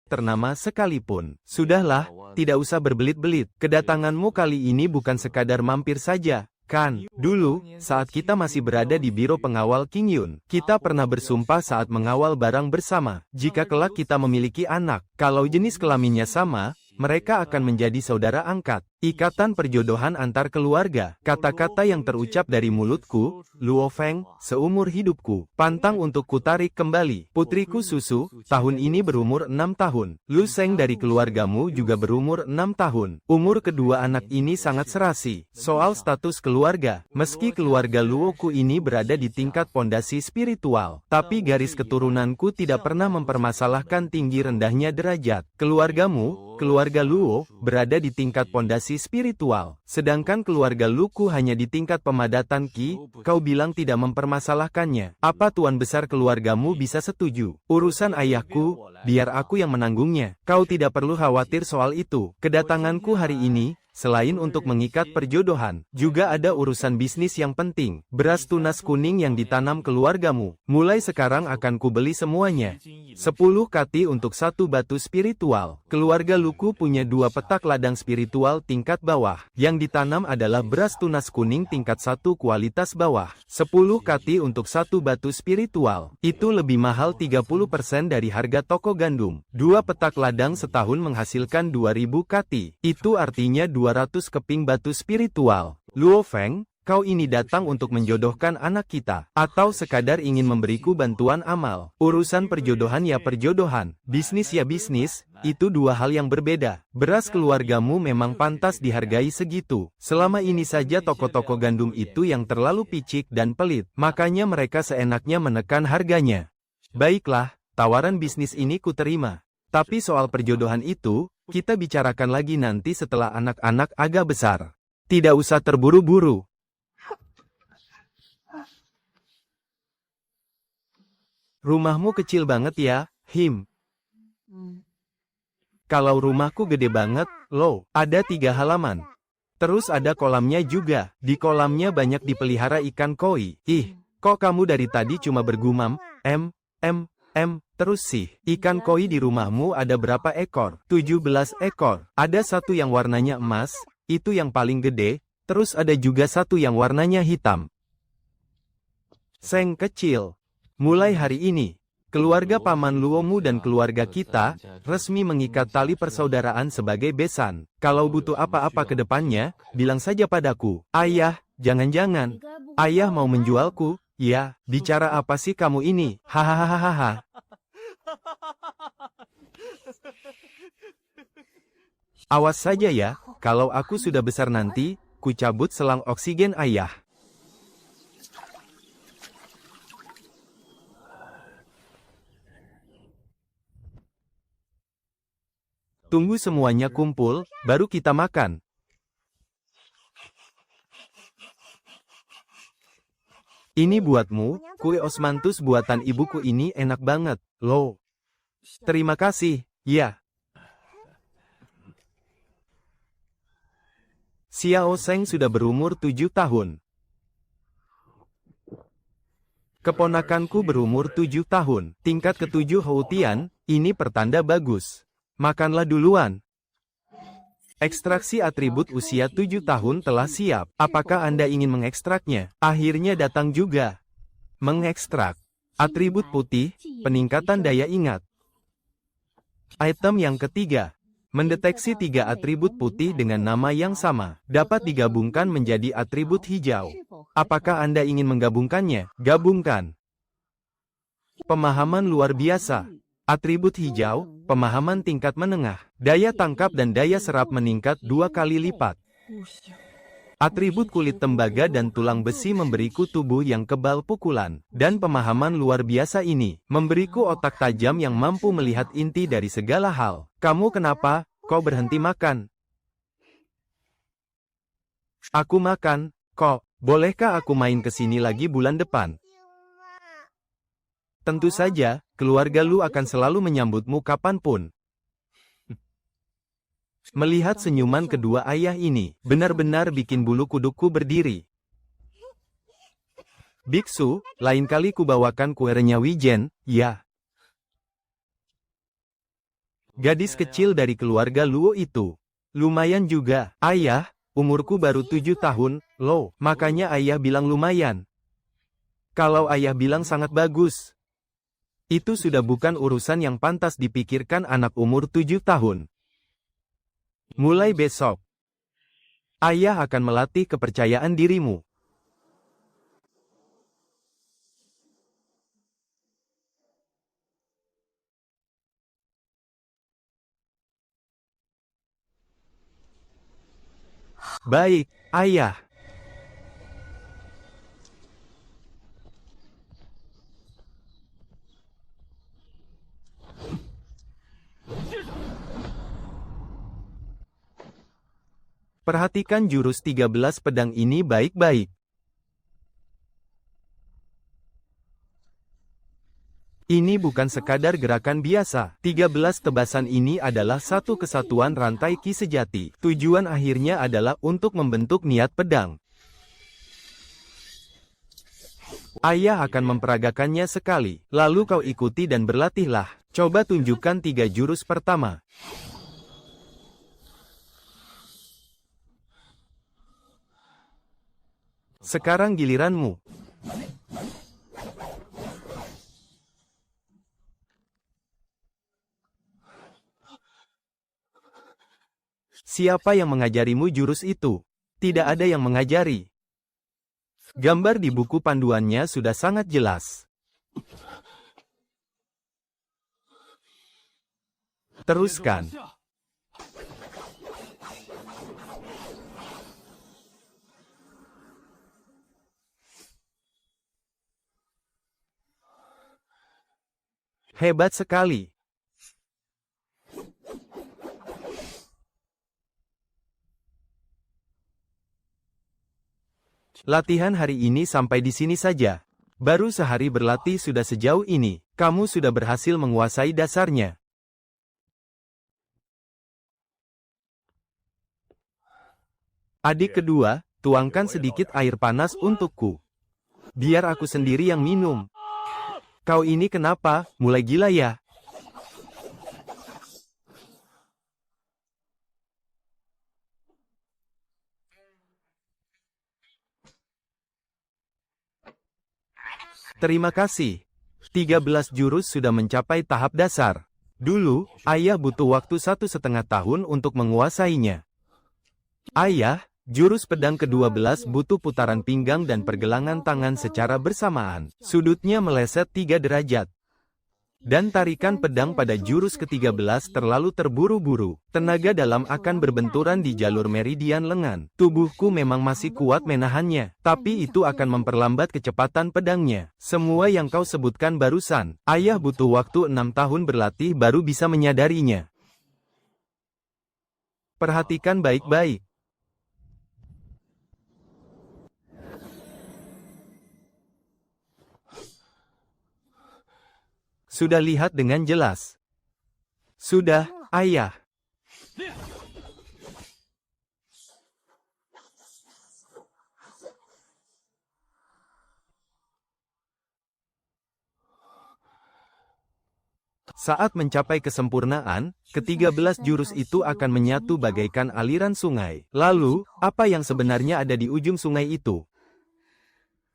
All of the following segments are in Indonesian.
ternama sekalipun. Sudahlah, tidak usah berbelit-belit. Kedatanganmu kali ini bukan sekadar mampir saja, kan? Dulu, saat kita masih berada di biro pengawal King Yun, kita pernah bersumpah saat mengawal barang bersama. Jika kelak kita memiliki anak, kalau jenis kelaminnya sama, mereka akan menjadi saudara angkat. Ikatan perjodohan antar keluarga. Kata-kata yang terucap dari mulutku, Luo Feng, seumur hidupku. Pantang untuk kutarik kembali. Putriku Susu, tahun ini berumur 6 tahun. Lu Seng dari keluargamu juga berumur 6 tahun. Umur kedua anak ini sangat serasi. Soal status keluarga, meski keluarga Luoku ini berada di tingkat pondasi spiritual, tapi garis keturunanku tidak pernah mempermasalahkan tinggi rendahnya derajat. Keluargamu, keluarga Luo, berada di tingkat pondasi spiritual, sedangkan keluarga Luku hanya di tingkat pemadatan Qi. Kau bilang tidak mempermasalahkannya. Apa tuan besar keluargamu bisa setuju? Urusan ayahku, biar aku yang menanggungnya. Kau tidak perlu khawatir soal itu. Kedatanganku hari ini, selain untuk mengikat perjodohan, juga ada urusan bisnis yang penting. Beras tunas kuning yang ditanam keluargamu, mulai sekarang akan kubeli semuanya. 10 kati untuk 1 batu spiritual. Keluarga Luku punya 2 petak ladang spiritual tingkat bawah. Yang ditanam adalah beras tunas kuning tingkat 1 kualitas bawah. 10 kati untuk 1 batu spiritual. Itu lebih mahal 30% dari harga toko gandum. 2 petak ladang setahun menghasilkan 2000 kati. Itu artinya 200 keping batu spiritual. Luo Feng, kau ini datang untuk menjodohkan anak kita, atau sekadar ingin memberiku bantuan amal? Urusan perjodohan ya perjodohan, bisnis ya bisnis, itu 2 hal yang berbeda. Beras keluargamu memang pantas dihargai segitu. Selama ini saja toko-toko gandum itu yang terlalu picik dan pelit, makanya mereka seenaknya menekan harganya. Baiklah, tawaran bisnis ini kuterima. Tapi soal perjodohan itu, kita bicarakan lagi nanti setelah anak-anak agak besar. Tidak usah terburu-buru. Rumahmu kecil banget ya, Him. Kalau rumahku gede banget, loh, ada 3 halaman. Terus ada kolamnya juga. Di kolamnya banyak dipelihara ikan koi. Ih, kok kamu dari tadi cuma bergumam, terus sih. Ikan koi di rumahmu ada berapa ekor? 17 ekor. Ada 1 yang warnanya emas, itu yang paling gede, terus ada juga 1 yang warnanya hitam. Seng kecil. Mulai hari ini, keluarga Paman Luomu dan keluarga kita, resmi mengikat tali persaudaraan sebagai besan. Kalau butuh apa-apa ke depannya, bilang saja padaku. Ayah, jangan-jangan. Ayah mau menjualku? Ya, bicara apa sih kamu ini? Hahaha. Awas saja ya, kalau aku sudah besar nanti, ku cabut selang oksigen ayah. Tunggu semuanya kumpul, baru kita makan. Ini buatmu, kue osmanthus buatan ibuku ini enak banget, loh. Terima kasih, ya. Xiao Seng sudah berumur 7 tahun. Keponakanku berumur 7 tahun. Tingkat ke-7 Houtian, ini pertanda bagus. Makanlah duluan. Ekstraksi atribut usia 7 tahun telah siap. Apakah Anda ingin mengekstraknya? Akhirnya datang juga. Mengekstrak. Atribut putih, peningkatan daya ingat. Item yang ketiga. Mendeteksi 3 atribut putih dengan nama yang sama. Dapat digabungkan menjadi atribut hijau. Apakah Anda ingin menggabungkannya? Gabungkan. Pemahaman luar biasa. Atribut hijau, pemahaman tingkat menengah. Daya tangkap dan daya serap meningkat 2 kali lipat. Atribut kulit tembaga dan tulang besi memberiku tubuh yang kebal pukulan. Dan pemahaman luar biasa ini, memberiku otak tajam yang mampu melihat inti dari segala hal. Kamu kenapa, kok berhenti makan? Aku makan, kok. Bolehkah aku main ke sini lagi bulan depan? Tentu saja, keluarga Lu akan selalu menyambutmu kapanpun. Melihat senyuman kedua ayah ini, benar-benar bikin bulu kudukku berdiri. Biksu, lain kali kubawakan kue renyah wijen, ya. Gadis kecil dari keluarga Luo itu. Lumayan juga, ayah, umurku baru 7 tahun, loh, makanya ayah bilang lumayan. Kalau ayah bilang sangat bagus, itu sudah bukan urusan yang pantas dipikirkan anak umur 7 tahun. Mulai besok, ayah akan melatih kepercayaan dirimu. Baik, ayah. Perhatikan jurus 13 pedang ini baik-baik. Ini bukan sekadar gerakan biasa. 13 tebasan ini adalah satu kesatuan rantai ki sejati. Tujuan akhirnya adalah untuk membentuk niat pedang. Ayah akan memperagakannya sekali. Lalu kau ikuti dan berlatihlah. Coba tunjukkan 3 jurus pertama. Sekarang giliranmu. Siapa yang mengajarimu jurus itu? Tidak ada yang mengajari. Gambar di buku panduannya sudah sangat jelas. Teruskan. Hebat sekali. Latihan hari ini sampai di sini saja. Baru sehari berlatih sudah sejauh ini. Kamu sudah berhasil menguasai dasarnya. Adik kedua, tuangkan sedikit air panas untukku. Biar aku sendiri yang minum. Kau ini kenapa? Mulai gila ya? Terima kasih. 13 jurus sudah mencapai tahap dasar. Dulu, ayah butuh waktu 1,5 tahun untuk menguasainya. Ayah, jurus pedang ke-12 butuh putaran pinggang dan pergelangan tangan secara bersamaan. Sudutnya meleset 3 derajat. Dan tarikan pedang pada jurus ke-13 terlalu terburu-buru. Tenaga dalam akan berbenturan di jalur meridian lengan. Tubuhku memang masih kuat menahannya, tapi itu akan memperlambat kecepatan pedangnya. Semua yang kau sebutkan barusan, ayah butuh waktu 6 tahun berlatih baru bisa menyadarinya. Perhatikan baik-baik. Sudah lihat dengan jelas. Sudah, ayah. Saat mencapai kesempurnaan, ke-13 jurus itu akan menyatu bagaikan aliran sungai. Lalu, apa yang sebenarnya ada di ujung sungai itu?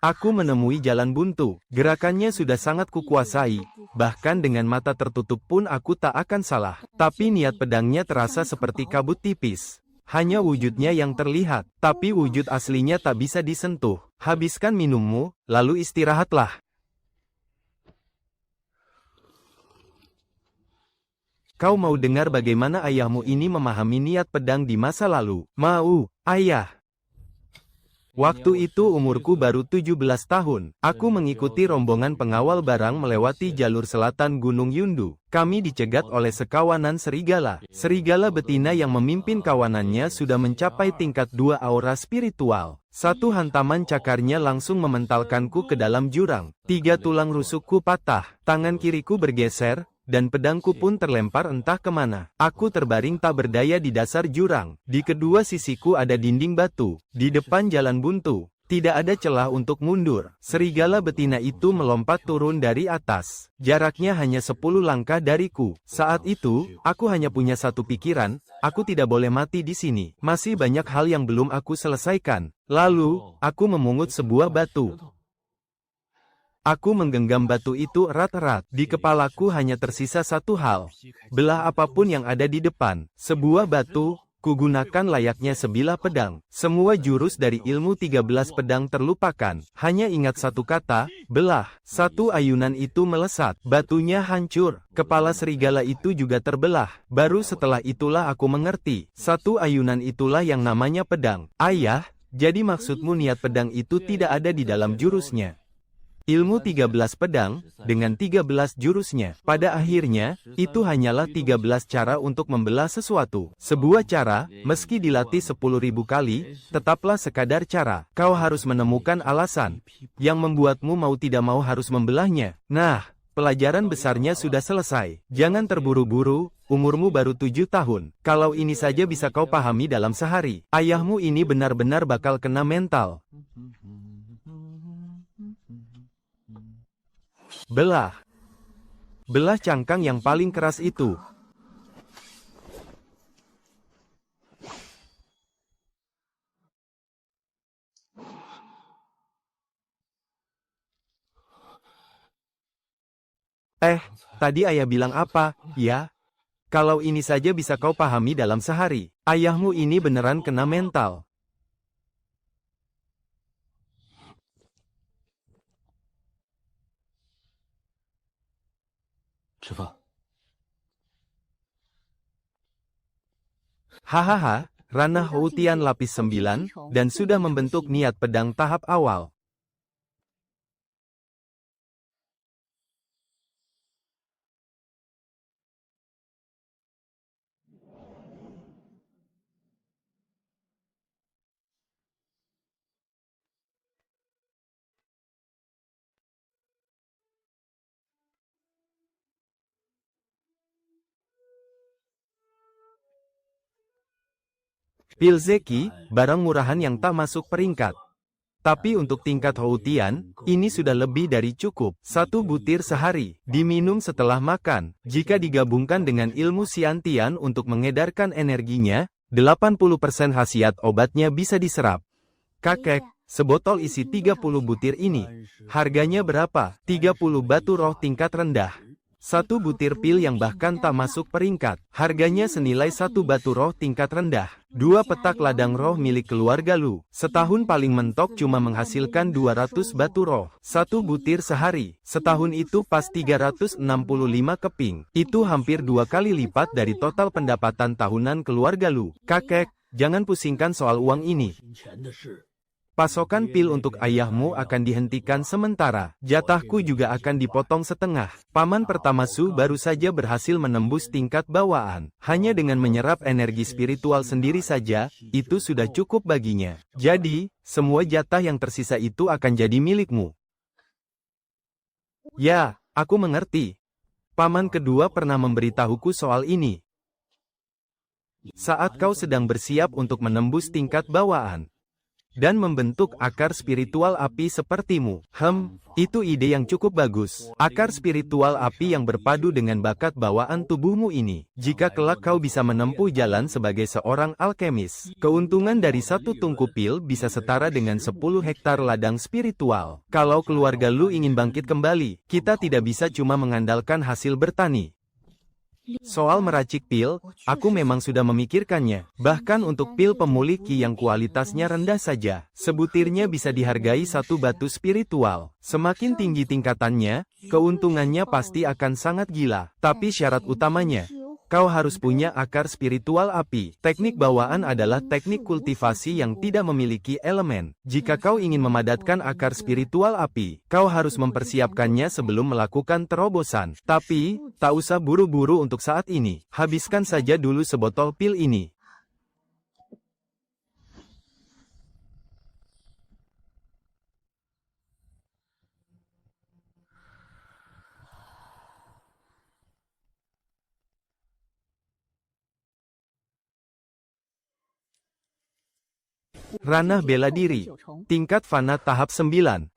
Aku menemui jalan buntu. Gerakannya sudah sangat kukuasai. Bahkan dengan mata tertutup pun aku tak akan salah. Tapi niat pedangnya terasa seperti kabut tipis. Hanya wujudnya yang terlihat. Tapi wujud aslinya tak bisa disentuh. Habiskan minummu, lalu istirahatlah. Kau mau dengar bagaimana ayahmu ini memahami niat pedang di masa lalu? Mau, ayah. Waktu itu umurku baru 17 tahun. Aku mengikuti rombongan pengawal barang melewati jalur selatan Gunung Yundu. Kami dicegat oleh sekawanan serigala. Serigala betina yang memimpin kawanannya sudah mencapai tingkat 2 aura spiritual. Satu hantaman cakarnya langsung mementalkanku ke dalam jurang. 3 tulang rusukku patah. Tangan kiriku bergeser. Dan pedangku pun terlempar entah kemana. Aku terbaring tak berdaya di dasar jurang. Di kedua sisiku ada dinding batu. Di depan jalan buntu. Tidak ada celah untuk mundur. Serigala betina itu melompat turun dari atas. Jaraknya hanya 10 langkah dariku. Saat itu, aku hanya punya satu pikiran, aku tidak boleh mati di sini. Masih banyak hal yang belum aku selesaikan. Lalu, aku memungut sebuah batu. Aku menggenggam batu itu erat-erat. Di kepalaku hanya tersisa satu hal. Belah apapun yang ada di depan. Sebuah batu. Kugunakan layaknya sebilah pedang. Semua jurus dari ilmu 13 pedang terlupakan. Hanya ingat satu kata, belah. Satu ayunan itu melesat. Batunya hancur. Kepala serigala itu juga terbelah. Baru setelah itulah aku mengerti. Satu ayunan itulah yang namanya pedang. Ayah, jadi maksudmu niat pedang itu tidak ada di dalam jurusnya. Ilmu 13 pedang, dengan 13 jurusnya. Pada akhirnya, itu hanyalah 13 cara untuk membelah sesuatu. Sebuah cara, meski dilatih 10.000 kali, tetaplah sekadar cara. Kau harus menemukan alasan, yang membuatmu mau tidak mau harus membelahnya. Nah, pelajaran besarnya sudah selesai. Jangan terburu-buru, umurmu baru 7 tahun. Kalau ini saja bisa kau pahami dalam sehari, ayahmu ini benar-benar bakal kena mental. Belah. Belah cangkang yang paling keras itu. Tadi ayah bilang apa, ya? Kalau ini saja bisa kau pahami dalam sehari, ayahmu ini beneran kena mental. Hahaha, Ranah Houtian lapis 9, dan sudah membentuk niat pedang tahap awal. Pil Zeki, barang murahan yang tak masuk peringkat. Tapi untuk tingkat Houtian, ini sudah lebih dari cukup. 1 butir sehari, diminum setelah makan. Jika digabungkan dengan ilmu Xiantian untuk mengedarkan energinya, 80% khasiat obatnya bisa diserap. Kakek, sebotol isi 30 butir ini. Harganya berapa? 30 batu roh tingkat rendah. 1 butir pil yang bahkan tak masuk peringkat. Harganya senilai 1 batu roh tingkat rendah. 2 petak ladang roh milik keluarga Lu. Setahun paling mentok cuma menghasilkan 200 batu roh. 1 butir sehari. Setahun itu pas 365 keping. Itu hampir 2 kali lipat dari total pendapatan tahunan keluarga Lu. Kakek, jangan pusingkan soal uang ini. Pasokan pil untuk ayahmu akan dihentikan sementara. Jatahku juga akan dipotong setengah. Paman pertama Su baru saja berhasil menembus tingkat bawaan. Hanya dengan menyerap energi spiritual sendiri saja, itu sudah cukup baginya. Jadi, semua jatah yang tersisa itu akan jadi milikmu. Ya, aku mengerti. Paman kedua pernah memberitahuku soal ini. Saat kau sedang bersiap untuk menembus tingkat bawaan dan membentuk akar spiritual api sepertimu. Itu ide yang cukup bagus. Akar spiritual api yang berpadu dengan bakat bawaan tubuhmu ini. Jika kelak kau bisa menempuh jalan sebagai seorang alkemis, keuntungan dari 1 tungku pil bisa setara dengan 10 hektar ladang spiritual. Kalau keluarga Lu ingin bangkit kembali, kita tidak bisa cuma mengandalkan hasil bertani. Soal meracik pil, aku memang sudah memikirkannya. Bahkan untuk pil pemulih ki yang kualitasnya rendah saja, sebutirnya bisa dihargai 1 batu spiritual. Semakin tinggi tingkatannya, keuntungannya pasti akan sangat gila. Tapi syarat utamanya, kau harus punya akar spiritual api. Teknik bawaan adalah teknik kultivasi yang tidak memiliki elemen. Jika kau ingin memadatkan akar spiritual api, kau harus mempersiapkannya sebelum melakukan terobosan. Tapi, tak usah buru-buru untuk saat ini. Habiskan saja dulu sebotol pil ini. Ranah bela diri. Tingkat Fana tahap 9.